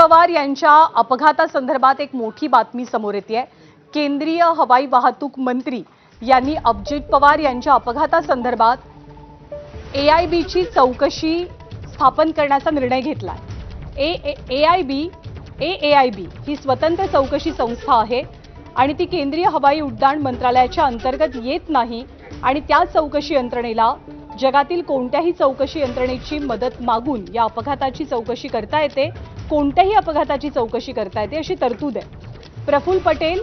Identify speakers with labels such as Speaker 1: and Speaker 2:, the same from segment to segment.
Speaker 1: पवार यांच्या अपघातासंदर्भात एक मोठी बातमी समोर येते आहे। केंद्रीय हवाई वाहतूक मंत्री यांनी अजित पवार यांच्या अपघातासंदर्भात एआयबीची चौकशी स्थापन करण्याचा निर्णय घेतलाय। एआयबी ही स्वतंत्र चौकशी संस्था आहे आणि ती केंद्रीय हवाई उड्डाण मंत्रालयाच्या अंतर्गत येत नाही आणि त्या चौकशी यंत्रणेला जगातील कोणत्याही चौकशी यंत्रणेची मदत मागून या अपघाताची चौकशी करता येते, कोणत्याही अपघाताची चौकशी करता येते अशी तरतूद आहे। प्रफुल्ल पटेल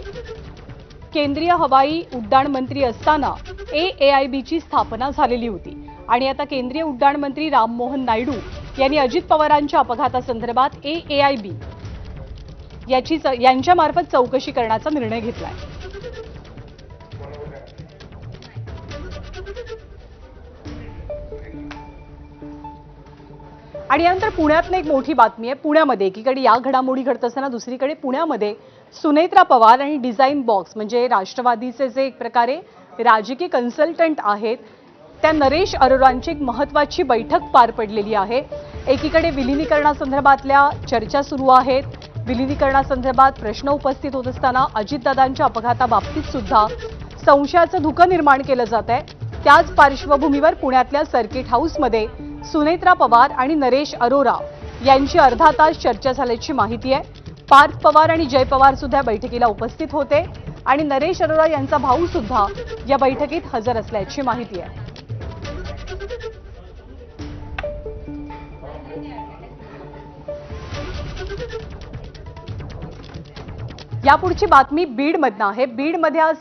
Speaker 1: केंद्रीय हवाई उड्डाण मंत्री असताना एआयबीची स्थापना झालेली होती आणि आता केंद्रीय उड्डाण मंत्री राममोहन नायडू यांनी अजित पवारांच्या अपघातासंदर्भात एआयबी यांच्यामार्फत चौकशी करण्याचा निर्णय घेतलाय। आणि यानंतर पुण्यातली एक मोठी बातमी आहे। पुण्यामध्ये एकीकडे या घडामोडी घडत असताना दुसरीकडे पुण्यामध्ये सुनेत्रा पवार आणि डिझाइन बॉक्स म्हणजे राष्ट्रवादीचे जे एक प्रकारे राजकीय कन्सल्टंट आहेत त्या नरेश अरोरांची एक महत्त्वाची बैठक पार पडलेली आहे। एकीकडे विलीनीकरणासंदर्भातल्या चर्चा सुरू आहेत। विलीनीकरणासंदर्भात प्रश्न उपस्थित होत असताना अजितदादांच्या अपघाताबाबतीत सुद्धा संशयाचं धुकं निर्माण केलं जात आहे। त्याच पार्श्वभूमीवर पुण्यातल्या सर्किट हाऊसमध्ये सुनेत्रा पवार आणि नरेश अरोरा यांची अर्धा तास चर्चा झाल्याची माहिती आहे। पार्थ पवार आणि जय पवार सुद्धा बैठकीला उपस्थित होते आणि नरेश अरोरा यांचा भाऊ सुद्धा या बैठकीत हजर असल्याची माहिती आहे। यापुढची बातमी बीडमधनं आहे। बीडमध्ये आज